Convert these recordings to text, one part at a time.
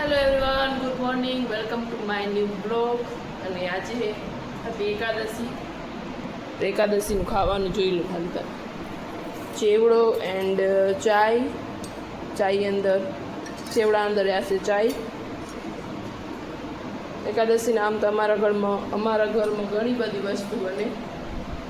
Hello everyone, good morning, welcome to my new blog. અને આજે હતી એકાદશી. તો એકાદશીનું ખાવાનું જોઈ લો ખાલી તાર. ચેવડો એન્ડ ચાય અંદર ચેવડા અંદર આશે ચાય. એકાદશીના આમ તો અમારા ઘરમાં ઘણી બધી વસ્તુ બને,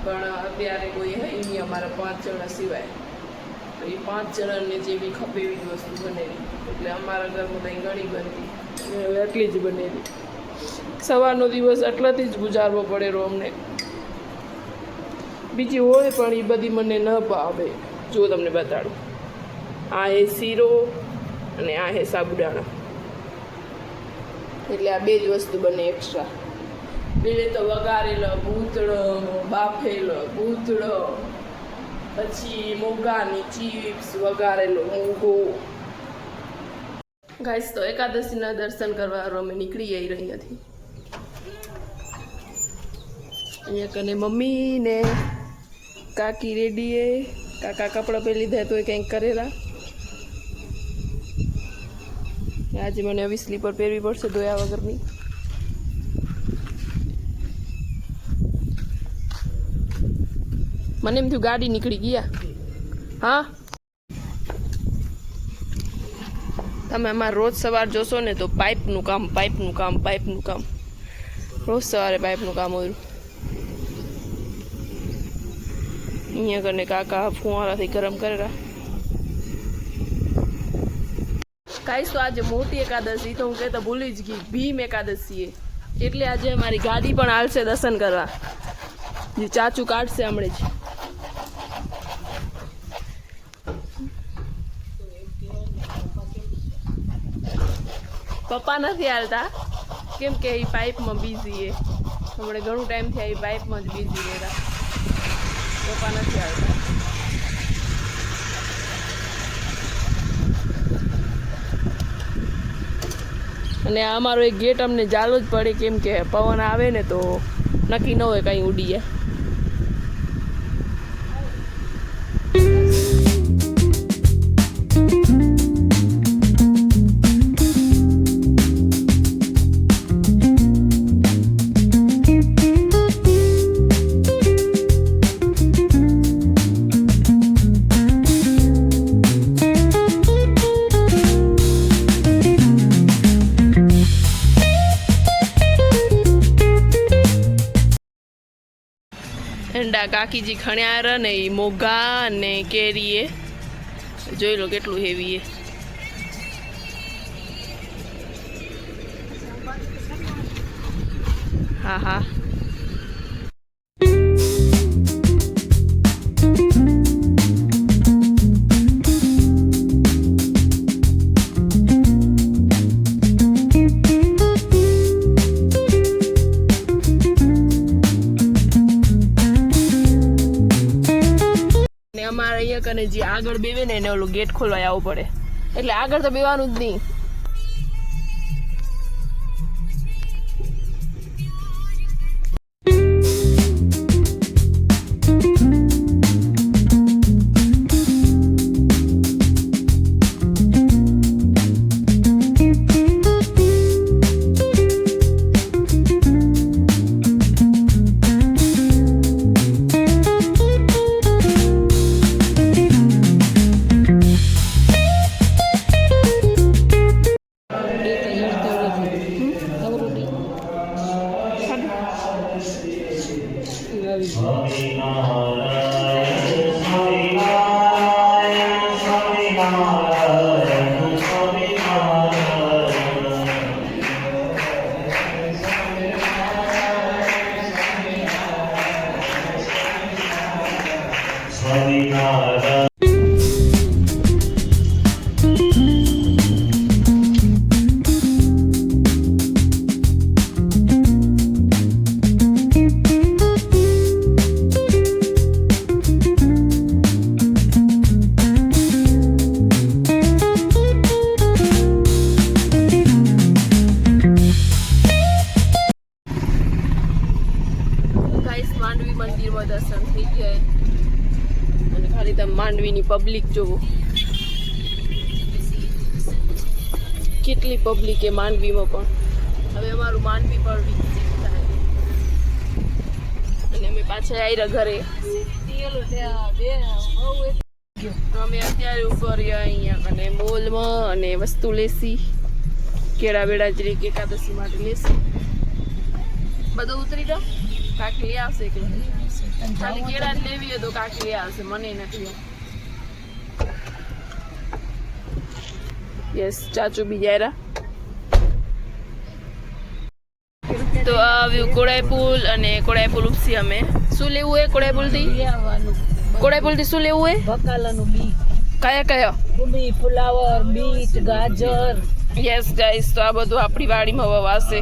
પણ અત્યારે કોઈ હે નહીં અમારા 5 જણા સિવાય. તો એ 5 જણાને જેવી ખપે એવી વસ્તુ બનેલી, એટલે અમારા ઘરમાં કંઈ ઘણી બનતી, એટલી જ બનેલી. સવારનો દિવસ એટલાથી જ ગુજારવો પડેલો અમને. બીજી હોય પણ એ બધી મને ન ભાવે. જો તમને બતાડું, આ હે શીરો અને આ હે સાબુદાણા, એટલે આ બે જ વસ્તુ બને એક્સ્ટ્રા. બીજે તો વઘારેલો ભૂતળો, બાફેલો ભૂતળો, પછી મોગાની ચિપ્સ, વઘારેલો મોગો. ગાઈસ, તો એકાદશીના દર્શન કરવા અમે નીકળી આવી અહીંયાથી. અહીંયા કને મમ્મી ને કાકી રેડીએ. કાકા કપડાં પહેરી લીધા તો એ કંઈક કરેલા. આજે મને આવી સ્લીપર પહેરવી પડશે ધોયા વગરની. મને એમ થયું ગાડી નીકળી ગયા. હા, તમે અમારે રોજ સવાર જોશો ને તો પાઇપનું કામ રોજ સવારે પાઇપનું કામ હોય. અહીંયા કરીને કાકા ફુવારાથી ગરમ કરેલા. કાંઈ તો આજે મોટી એકાદશી, તો હું કહેતા ભૂલી જ ગઈ, ભીમ એકાદશી એટલે આજે અમારી ગાડી પણ હાલશે દર્શન કરવા. જે ચાચુ કાઢશે હમણાં જ. પપ્પા નથી હાલતા, કેમ કે એ પાઇપમાં બિઝી એ. હમણાં ઘણું ટાઈમથી એ પાઇપમાં જ બિઝી રહેતા. પપ્પા નથી હાલતા. અને અમારો એક ગેટ અમને ચાલુ જ પડે, કેમ કે પવન આવે ને તો નક્કી ન હોય કંઈ ઉડી જાય. એંડા કાકીજી ખણ્યા ને એ મોગા અને કેરી એ જોઈ લો કેટલું હેવી એ. હા હા, અમારે અહીંયા કને જે આગળ બેવે ને એને ઓલું ગેટ ખોલવા આવવું પડે, એટલે આગળ તો બેવાનું જ નહીં. માંડવી મંદિરમાં દર્શન થઈ ગયા. અને ખાલી તમે માંડવીની પબ્લિક જોવો. કેટલી પબ્લિક એ માંડવીમાં પણ. હવે અમારું માંડવી પણ વિકસિત થાય અને અમે પાછા આવ્યા ઘરે. અમે અત્યારે ઉપર અહીંયા અને મોલમાં અને વસ્તુ લેસી, કેળા બેડા જરીક એકાદશી માટે લેસી. બધું ઉતરી જાઓ, કાકી લઈ આવશે કે ખાલી કેળા જ લેવી હોય તો કાકી લઈ આવશે, મને નથી. યસ, ચાચુ બી જાય. તો આવ્યું કોડાઈ પુલ અને કોડાઈ પુલ ઉપસી અમે. શું લેવું હોય કોડાઈ પુલ થી? કોડાઈ પુલ થી શું લેવું હોય? બકાલાનું બી. કયા કયા? કોબી, ફુલાવર, બીટ, ગાજર. યસ ગાઈસ, તો આ બધું આપણી વાડીમાં વવાશે.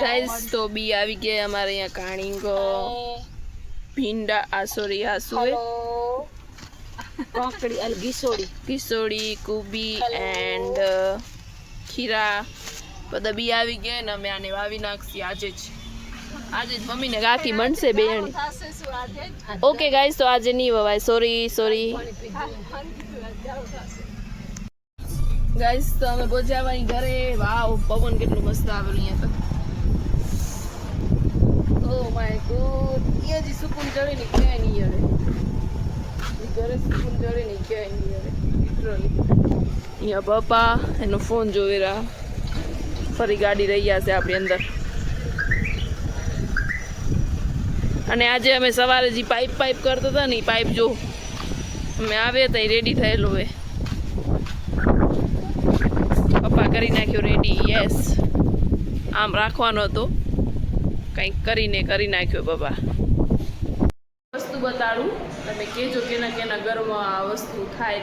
ગાઈસ તો બી આવી ગયા અમારે અહીંયા. કાણીંગો, ભીંડા, કાકડી, કિસોડી, કુબી એન્ડ ખીરા બધા બી આવી ગયા ને અમે આને વાવી નાખશી આજે જ મમ્મીને કાકી બનશે બેયણી. ઓકે ગાઈસ, તો આજે નહીં વવાય, સોરી ગાઈસ. તો અમે પહોંચ્યા ઘરે. વાવ, પવન કેટલું મસ્ત આવેલું અહીંયા તો. ઓ માય ગોડ, એ હજી સુકૂન ચડી ને ક્યાંય નહીં હવે. ઘરે સુકૂન ચડી ને ક્યાંય નહીં હવે. લિટરલી અહીંયા પપ્પા એનો ફોન જોઈ રહ્યા. ફરી ગાડી રહ્યા છે આપણી અંદર. અને આજે અમે સવારે જે પાઇપ કરતા હતા ને, પાઇપ જો અમે આવ્યા હતા રેડી થયેલો હોય. પપ્પા કરી નાખ્યો રેડી. યસ, આમ રાખવાનો હતો, કંઈક કરી નાખ્યો પપ્પા. વસ્તુ બતાડું, તમે કહેજો કેના ઘરમાં આ વસ્તુ થાય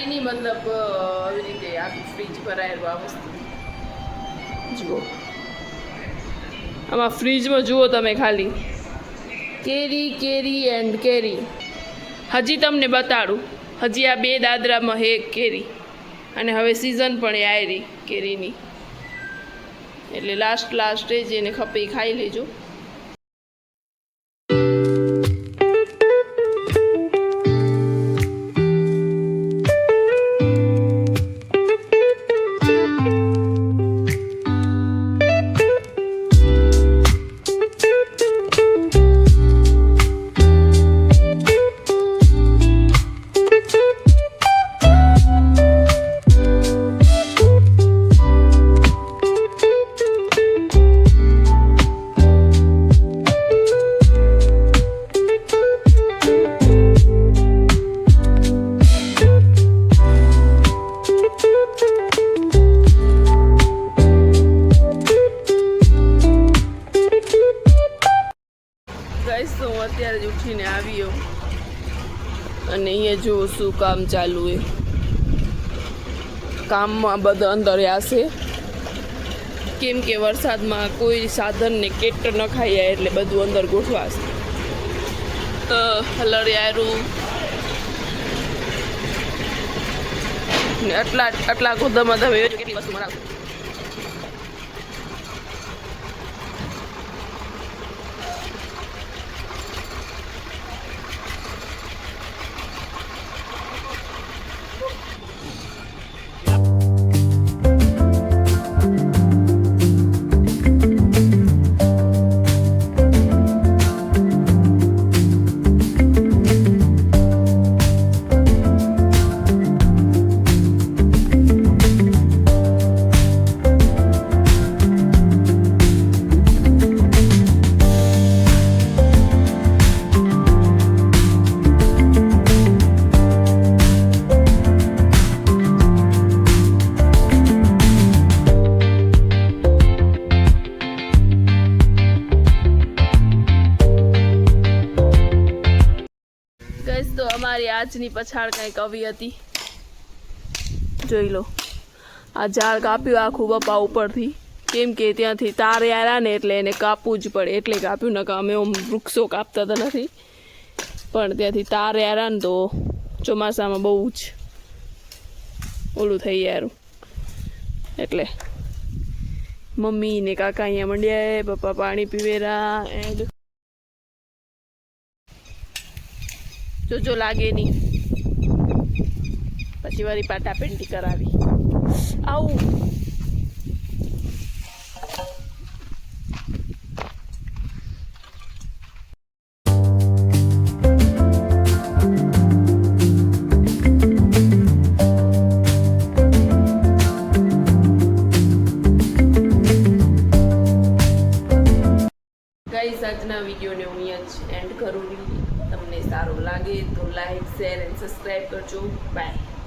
નહીં, મતલબ આવી રીતે આખું ફ્રીજ ભરાયેલું આ વસ્તુ. જુઓ આમાં ફ્રીજમાં જુઓ તમે ખાલી કેરી એન્ડ કેરી. હજી તમને બતાડું, હજી આ 2 દાદરામાં હે કેરી અને હવે સિઝન પણ આવી કેરીની, એટલે લાસ્ટ જેને ખપે ખાઈ લેજો. તો હું અત્યારે જ ઉઠીને આવ્યો અને અહીંયા જુઓ શું કામ ચાલુ છે. કામમાં બધા અંદર આવશે કેમ કે વરસાદમાં કોઈ સાધનને ટ્રેક્ટર ન ખાઈ જાય એટલે બધું અંદર ગોઠવાશે. હલરિયારું ને આટલા ગોદામાં તમે કેટલી વસ્તુ મરાવશો. તો અમારી આજની પછાડ કંઈક આવી હતી, જોઈ લો. આ ઝાડ કાપ્યું આખું બપા ઉપરથી, કેમ કે ત્યાંથી તાર આવ્યા ને એટલે એને કાપવું જ પડે એટલે કાપ્યું. ન અમે વૃક્ષો કાપતા તો નથી, પણ ત્યાંથી તાર આવ્યા ને તો ચોમાસામાં બહુ જ ઓલું થઈ યારું એટલે મમ્મી ને કાકા અહીંયા મંડ્યા, પપ્પા પાણી પીવેરા. એન્ડ જો લાગે નહીં પછી વળી પાટા પેન્ટી કરાવી આવું. ગાઈસ આજના વિડીયોને હું અહીંયા જ એન્ડ કરું. તમને સારું લાગે તો લાઈક શેર એન્ડ સબસ્ક્રાઈબ કરજો. બાય.